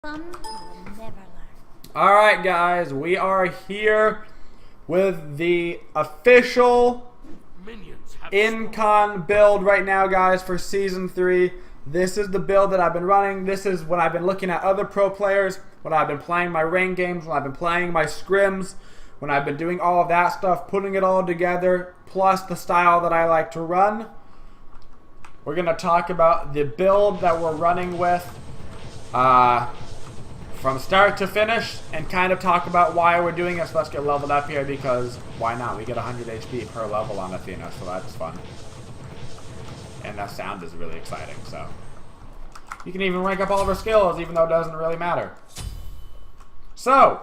Some will never learn. Alright guys, we are here with the official Incon build right now guys for Season 3. This is the build that I've been running. This is when I've been looking at other pro players, when I've been playing my ranked games, when I've been playing my scrims, when I've been doing all of that stuff, putting it all together, plus the style that I like to run. We're going to talk about the build that we're running with from start to finish, and kind of talk about why we're doing it. So let's get leveled up here, because why not? We get 100 HP per level on Athena, so that's fun. And that sound is really exciting, so. You can even rank up all of our skills, even though it doesn't really matter. So,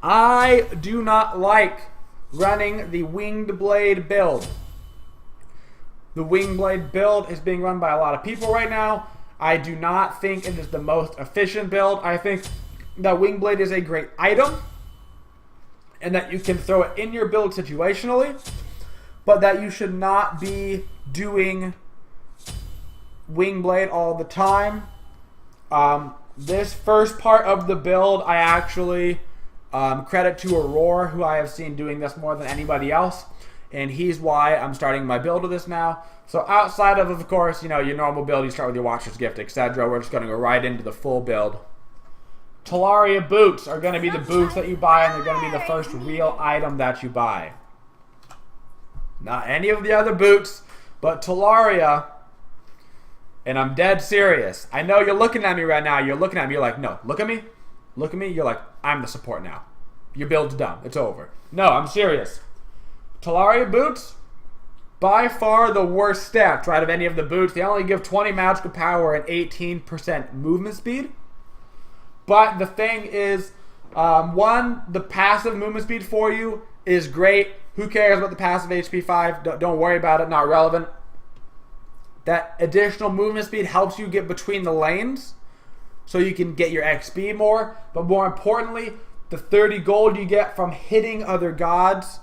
I do not like running the Winged Blade build. The Winged Blade build is being run by a lot of people right now. I do not think it is the most efficient build. I think that Winged Blade is a great item, and that you can throw it in your build situationally, but that you should not be doing Winged Blade all the time. This first part of the build, I actually credit to Aurora, who I have seen doing this more than anybody else, and he's why I'm starting my build of this now. So outside of course, you know, your normal build, you start with your Watcher's Gift, etc. We're just going to go right into the full build. Talaria boots are going to be the boots that you buy, and they're going to be the first real item that you buy. Not any of the other boots, but Talaria. And I'm dead serious. I know you're looking at me right now. You're looking at me. You're like, no, look at me. Look at me. You're like, I'm the support now. Your build's done. It's over. No, I'm serious. Talaria boots, by far the worst stats out of any of the boots. They only give 20 magical power and 18% movement speed. But the thing is, one, the passive movement speed for you is great. Who cares about the passive HP 5? Don't worry about it. Not relevant. That additional movement speed helps you get between the lanes, so you can get your XP more. But more importantly, the 30 gold you get from hitting other gods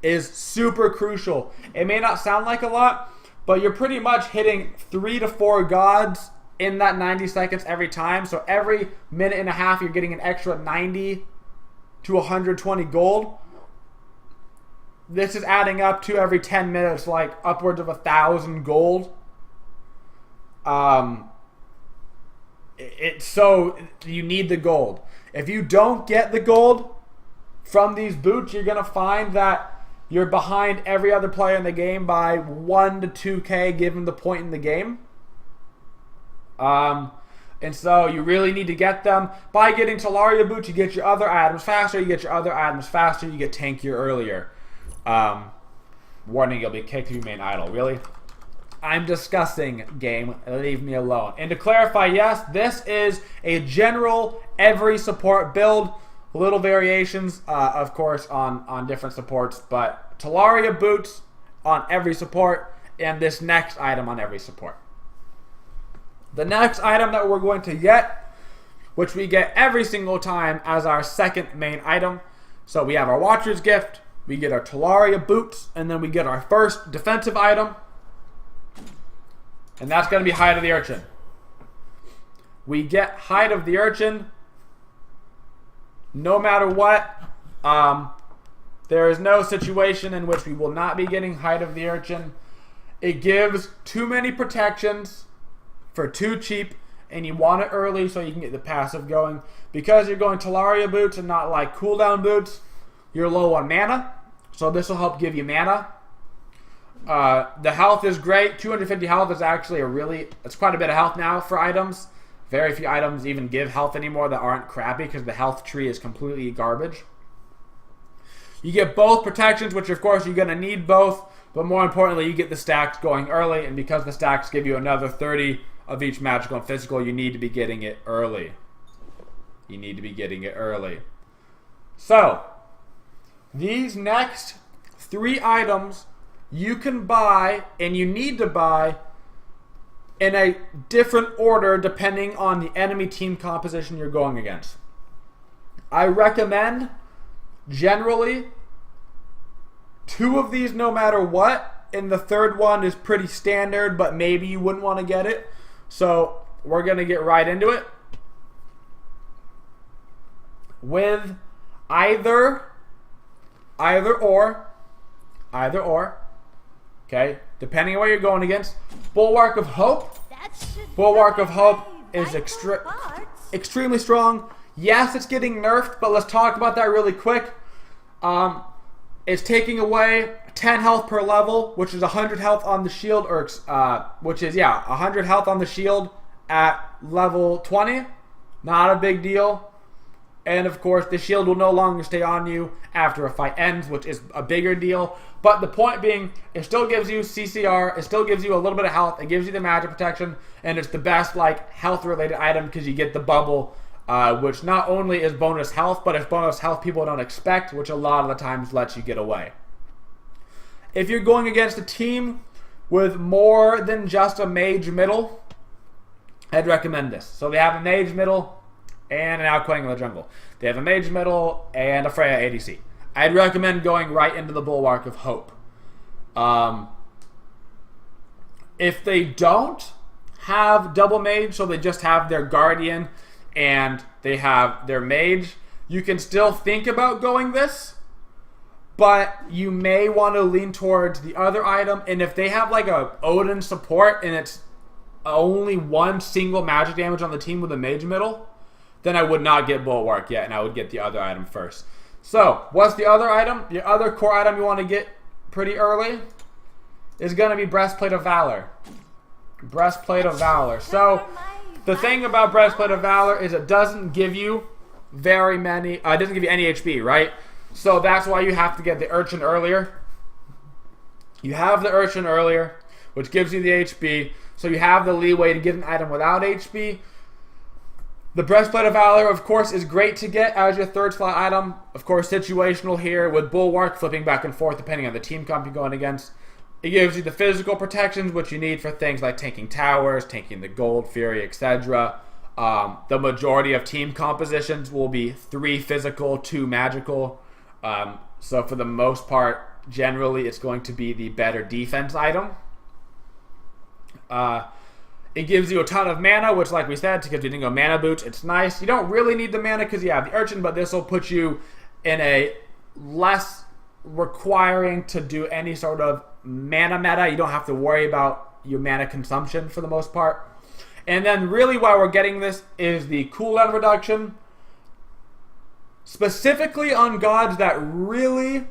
is super crucial. It may not sound like a lot, but you're pretty much hitting 3 to 4 gods in that 90 seconds every time. So every minute and a half, you're getting an extra 90 to 120 gold. This is adding up to every 10 minutes, like upwards of 1,000 gold. So you need the gold. If you don't get the gold from these boots, you're gonna find that you're behind every other player in the game by 1 to 2k given the point in the game. And so you really need to get them. By getting Talaria boots, you get your other items faster. You get your other items faster. You get tankier earlier. Warning, you'll be kicked if you remain idle. Really? I'm discussing, game. Leave me alone. And to clarify, yes, this is a general every support build. Little variations, of course, on different supports, but Talaria boots on every support, and this next item on every support. The next item that we're going to get, which we get every single time as our second main item. So we have our Watcher's Gift, we get our Talaria boots, and then we get our first defensive item, and that's going to be Hide of the Urchin. We get Hide of the Urchin no matter what. There is no situation in which we will not be getting Hide of the Urchin. It gives too many protections for too cheap, and you want it early so you can get the passive going. Because you're going Talaria boots and not like cooldown boots, you're low on mana, so this will help give you mana. The health is great. 250 health is actually it's quite a bit of health now for items. Very few items even give health anymore that aren't crappy, because the health tree is completely garbage. You get both protections, which of course you're going to need both, but more importantly, you get the stacks going early, and because the stacks give you another 30 of each magical and physical, you need to be getting it early. You need to be getting it early. So, these next 3 items you can buy, and you need to buy in a different order depending on the enemy team composition you're going against. I recommend generally 2 of these no matter what, and the third one is pretty standard, but maybe you wouldn't want to get it. So we're going to get right into it with either or, okay, depending on what you're going against. Bulwark of Hope. Bulwark of Hope is extremely strong. Yes, it's getting nerfed, but let's talk about that really quick. It's taking away 10 health per level, which is 100 health on the shield, or 100 health on the shield at level 20. Not a big deal. And of course, the shield will no longer stay on you after a fight ends, which is a bigger deal. But the point being, it still gives you CCR, it still gives you a little bit of health, it gives you the magic protection, and it's the best like health-related item because you get the bubble, which not only is bonus health, but it's bonus health people don't expect, which a lot of the times lets you get away. If you're going against a team with more than just a mage middle, I'd recommend this. So they have a mage middle and an outgoing in the jungle. They have a mage middle and a Freya ADC. I'd recommend going right into the Bulwark of Hope. If they don't have double mage, so they just have their guardian and they have their mage, you can still think about going this, but you may want to lean towards the other item. And if they have like a Odin support and it's only one single magic damage on the team with a mage middle, then I would not get Bulwark yet, and I would get the other item first. So, what's the other item? The other core item you want to get pretty early is going to be Breastplate of Valor. Breastplate of Valor. So, the thing about Breastplate of Valor is it doesn't give you very many, it doesn't give you any HP, right? So, that's why you have to get the Urchin earlier. You have the Urchin earlier, which gives you the HP, so you have the leeway to get an item without HP. The Breastplate of Valor, of course, is great to get as your third slot item. Of course, situational here with Bulwark, flipping back and forth depending on the team comp you're going against. It gives you the physical protections, which you need for things like tanking towers, tanking the Gold Fury, etc. The majority of team compositions will be 3 physical, 2 magical. So for the most part, generally, it's going to be the better defense item. It gives you a ton of mana, which, like we said, because you didn't go mana boots, it's nice. You don't really need the mana because you have the Urchin, but this will put you in a less requiring to do any sort of mana meta. You don't have to worry about your mana consumption for the most part. And then really why we're getting this is the cooldown reduction. Specifically on gods that really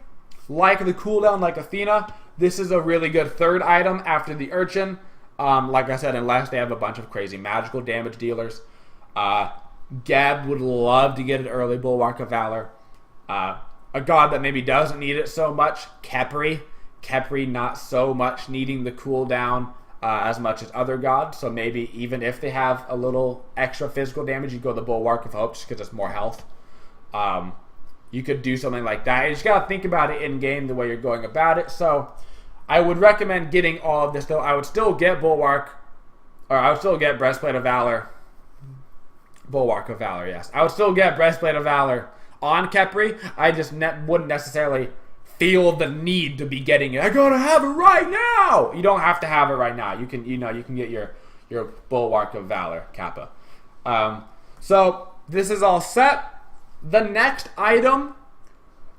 like the cooldown, like Athena, this is a really good third item after the Urchin. Like I said, unless they have a bunch of crazy magical damage dealers. Geb would love to get an early Bulwark of Valor. A god that maybe doesn't need it so much, Khepri. Khepri not so much needing the cooldown as much as other gods. So maybe even if they have a little extra physical damage, you go the Bulwark of Hope just because it's more health. You could do something like that. You just got to think about it in-game the way you're going about it. So I would recommend getting all of this, though. I would still get Bulwark, or I would still get Breastplate of Valor. Bulwark of Valor, yes. I would still get Breastplate of Valor on Khepri. I just wouldn't necessarily feel the need to be getting it. I gotta have it right now. You don't have to have it right now. You can get your Bulwark of Valor Kappa. So this is all set. The next item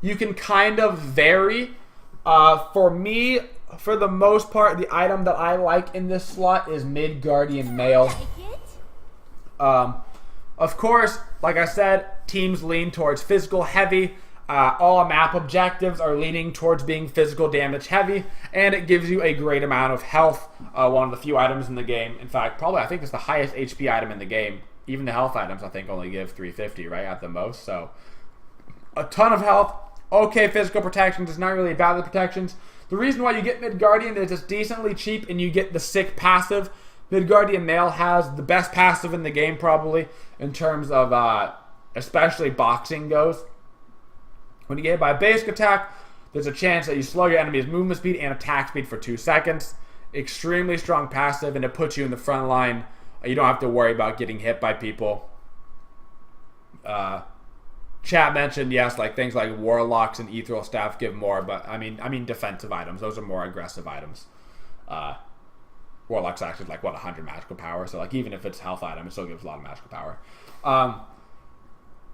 you can kind of vary. For me, for the most part, the item that I like in this slot is Mid-Guardian Male. Of course, like I said, teams lean towards physical heavy. All map objectives are leaning towards being physical damage heavy, and it gives you a great amount of health. One of the few items in the game. In fact, probably I think it's the highest HP item in the game. Even the health items, I think, only give 350, right, at the most. So, a ton of health. Okay, physical protections. It's not really about the protections. The reason why you get Mid-Guardian is it's decently cheap and you get the sick passive. Mid-Guardian Male has the best passive in the game, probably, in terms of especially boxing goes. When you get hit by a basic attack, there's a chance that you slow your enemy's movement speed and attack speed for 2 seconds. Extremely strong passive, and it puts you in the front line. You don't have to worry about getting hit by people. Chat mentioned, yes, like things like Warlocks and Ethereal Staff give more, but I mean defensive items. Those are more aggressive items. Warlock's actually like, what, 100 magical power. So like even if it's a health item, it still gives a lot of magical power.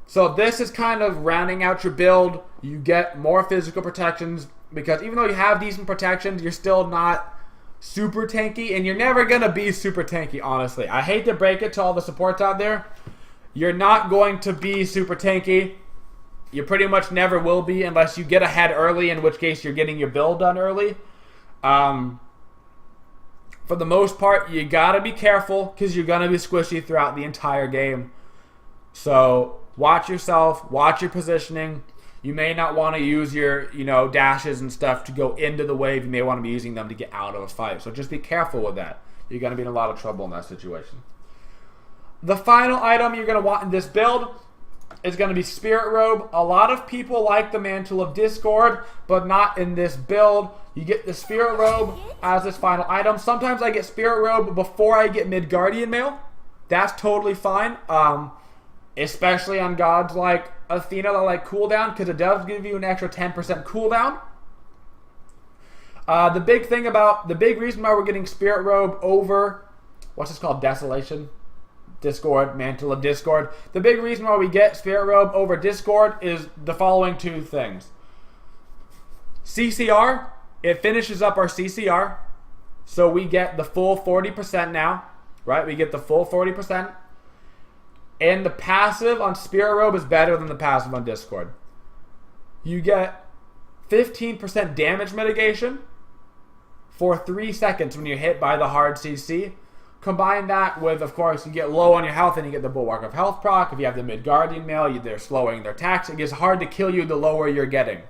So this is kind of rounding out your build. You get more physical protections because even though you have decent protections, you're still not super tanky, and you're never going to be super tanky, honestly. I hate to break it to all the supports out there. You're not going to be super tanky. You pretty much never will be unless you get ahead early, in which case you're getting your build done early. For the most part, you got to be careful because you're going to be squishy throughout the entire game. So watch yourself, watch your positioning. You may not want to use your, dashes and stuff to go into the wave. You may want to be using them to get out of a fight. So just be careful with that. You're going to be in a lot of trouble in that situation. The final item you're going to want in this build is going to be Spirit Robe. A lot of people like the Mantle of Discord, but not in this build. You get the Spirit Robe as this final item. Sometimes I get Spirit Robe before I get Midgardian Mail. That's totally fine. Especially on gods like Athena that like cooldown, because it does give you an extra 10% cooldown. The big reason why we're getting Spirit Robe over, what's this called, Desolation? Discord, Mantle of Discord. The big reason why we get Spirit Robe over Discord is the following two things. CCR, it finishes up our CCR, so we get the full 40% now, right? We get the full 40%. And the passive on Spirit Robe is better than the passive on Discord. You get 15% damage mitigation for 3 seconds when you're hit by the hard CC. Combine that with, of course, you get low on your health and you get the Bulwark of Health proc. If you have the Midgardian Mail, they're slowing their attacks. It gets hard to kill you the lower you're getting.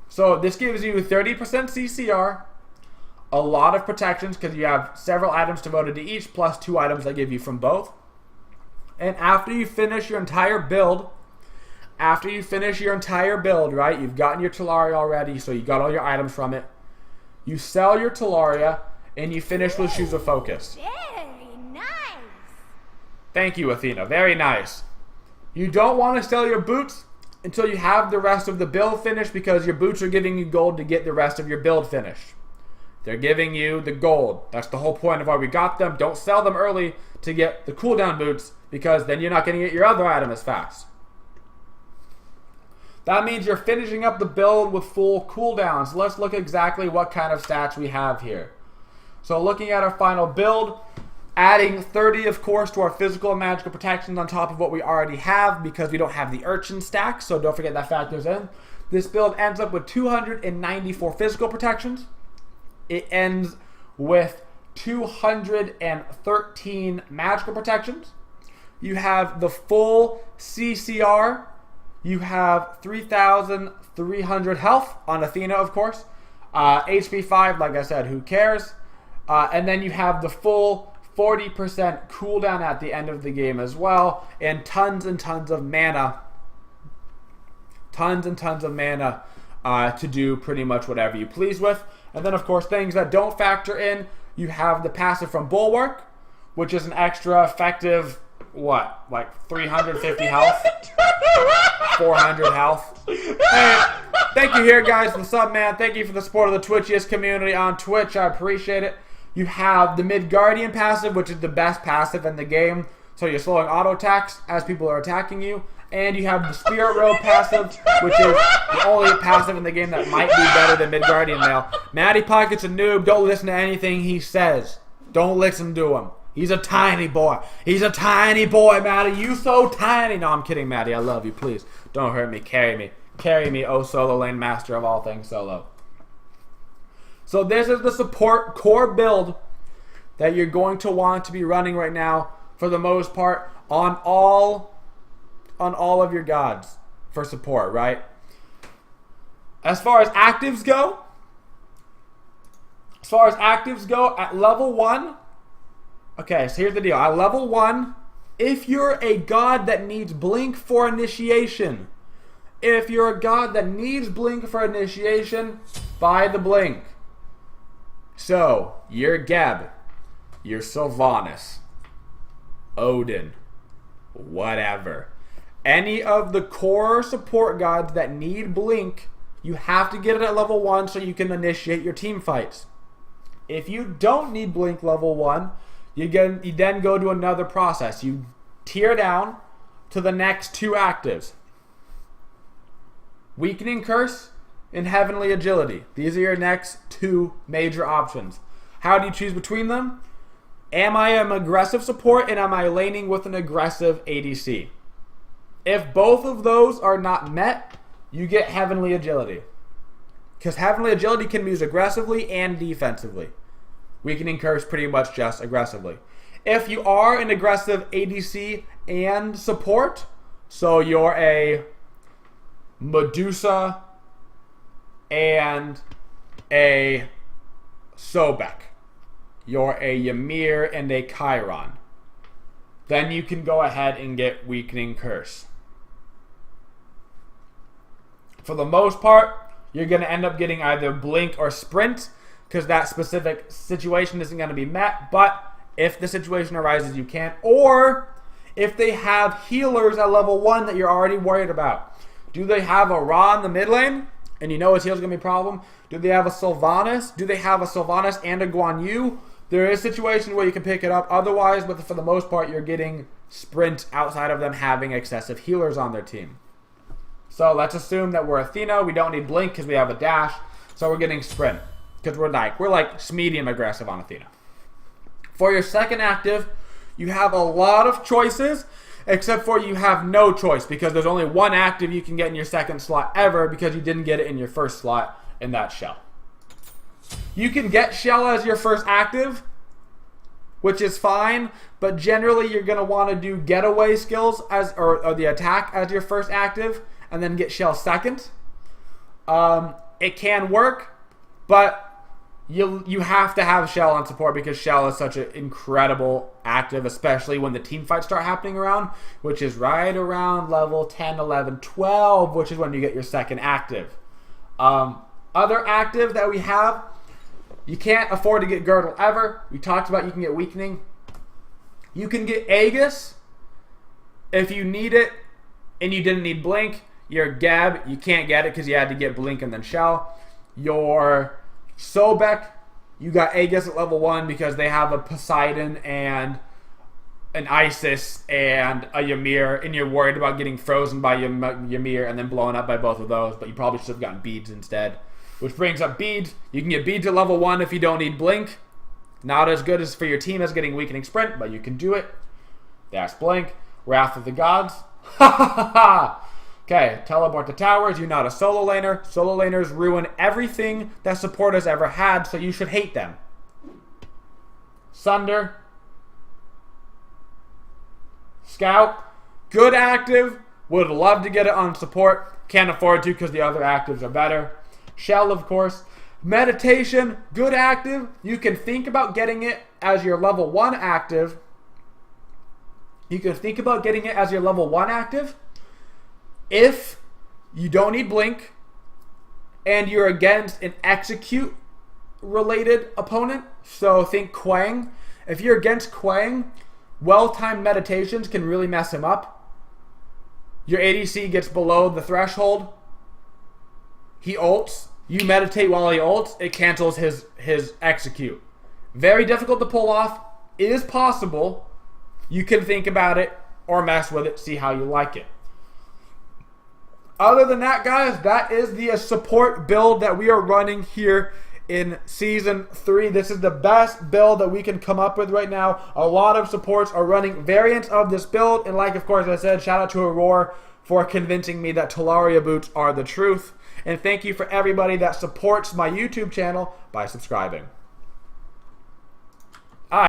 So this gives you 30% CCR, a lot of protections because you have several items devoted to each, plus 2 items I give you from both. And after you finish your entire build, right, you've gotten your Talaria already, so you got all your items from it. You sell your Talaria, and you finish with Shoes of Focus. Very nice. Thank you, Athena. Very nice. You don't want to sell your boots until you have the rest of the build finished, because your boots are giving you gold to get the rest of your build finished. They're giving you the gold. That's the whole point of why we got them. Don't sell them early to get the cooldown boots, because then you're not going to get your other item as fast. That means you're finishing up the build with full cooldowns. Let's look exactly what kind of stats we have here. So looking at our final build, adding 30, of course, to our physical and magical protections on top of what we already have, because we don't have the Urchin stack, so don't forget that factors in. This build ends up with 294 physical protections. It ends with 213 magical protections. You have the full CCR. You have 3,300 health on Athena, of course. HP 5, like I said, who cares? And then you have the full 40% cooldown at the end of the game as well, and tons of mana. To do pretty much whatever you please with. And then, of course, things that don't factor in, you have the passive from Bulwark, which is an extra effective, what, like 350 health? 400 health. Hey, thank you here, guys, for the sub, man. Thank you for the support of the Twitchiest community on Twitch. I appreciate it. You have the Midgardian passive, which is the best passive in the game. So you're slowing auto attacks as people are attacking you. And you have the Spirit Robe passive, which is the only passive in the game that might be better than Midgardian Mail. Matty Pocket's a noob. Don't listen to anything he says. Don't listen to him. He's a tiny boy. He's a tiny boy, Matty. You so tiny. No, I'm kidding, Matty. I love you. Please, don't hurt me. Carry me. Carry me, oh solo lane master of all things solo. So this is the support core build that you're going to want to be running right now, for the most part, on all of your gods for support, right? As far as actives go, at level 1, okay, so here's the deal. At level 1, if you're a god that needs Blink for initiation, buy the Blink. So, your Geb, your Sylvanas, Odin, whatever. Any of the core support gods that need Blink, you have to get it at level 1 so you can initiate your team fights. If you don't need blink level 1, you then go to another process. You tier down to the next 2 actives. Weakening Curse and Heavenly Agility. These are your next 2 major options. How do you choose between them? Am I an aggressive support and am I laning with an aggressive ADC? If both of those are not met, you get Heavenly Agility. Because Heavenly Agility can be used aggressively and defensively. Weakening Curse pretty much just aggressively. If you are an aggressive ADC and support, so you're a Medusa and a Sobek, you're a Ymir and a Chiron, then you can go ahead and get Weakening Curse. For the most part, you're going to end up getting either Blink or Sprint because that specific situation isn't going to be met. But if the situation arises, you can. Or if they have healers at level 1 that you're already worried about. Do they have a Ra in the mid lane? And you know his heal's going to be a problem. Do they have a Sylvanas? Do they have a Sylvanas and a Guan Yu? There is situations where you can pick it up. Otherwise, but for the most part, you're getting Sprint outside of them having excessive healers on their team. So let's assume that we're Athena. We don't need Blink because we have a dash. So we're getting Sprint because we're like medium aggressive on Athena. For your second active, you have a lot of choices, except for you have no choice because there's only one active you can get in your second slot ever because you didn't get it in your first slot, and that's Shell. You can get Shell as your first active, which is fine, but generally you're going to want to do getaway skills or the attack as your first active, and then get Shell second. It can work, but you have to have Shell on support because Shell is such an incredible active, especially when the team fights start happening around, which is right around level 10, 11, 12, which is when you get your second active. Other active that we have, you can't afford to get Girdle ever. We talked about you can get Weakening. You can get Aegis if you need it and you didn't need Blink. Your Geb, you can't get it because you had to get Blink and then Shell. Your Sobek, you got Aegis at level 1 because they have a Poseidon and an Isis and a Ymir, and you're worried about getting frozen by Ymir and then blown up by both of those, but you probably should have gotten Beads instead. Which brings up Beads. You can get Beads at level 1 if you don't need Blink. Not as good as for your team as getting Weakening Sprint, but you can do it. That's Blink. Wrath of the Gods. Ha ha ha ha! Okay, teleport to towers. You're not a solo laner. Solo laners ruin everything that support has ever had, so you should hate them. Sunder. Scout. Good active. Would love to get it on support. Can't afford to because the other actives are better. Shell, of course. Meditation. Good active. You can think about getting it as your level 1 active. You can think about getting it as your level 1 active if you don't need Blink and you're against an execute related opponent. So think Quang. If you're against Quang, well-timed meditations can really mess him up. Your ADC gets below the threshold. He ults. You meditate while he ults. It cancels his execute. Very difficult to pull off. It is possible. You can think about it or mess with it. See how you like it. Other than that, guys, that is the support build that we are running here in Season 3. This is the best build that we can come up with right now. A lot of supports are running variants of this build. And like, of course, I said, shout out to Aurora for convincing me that Talaria boots are the truth. And thank you for everybody that supports my YouTube channel by subscribing.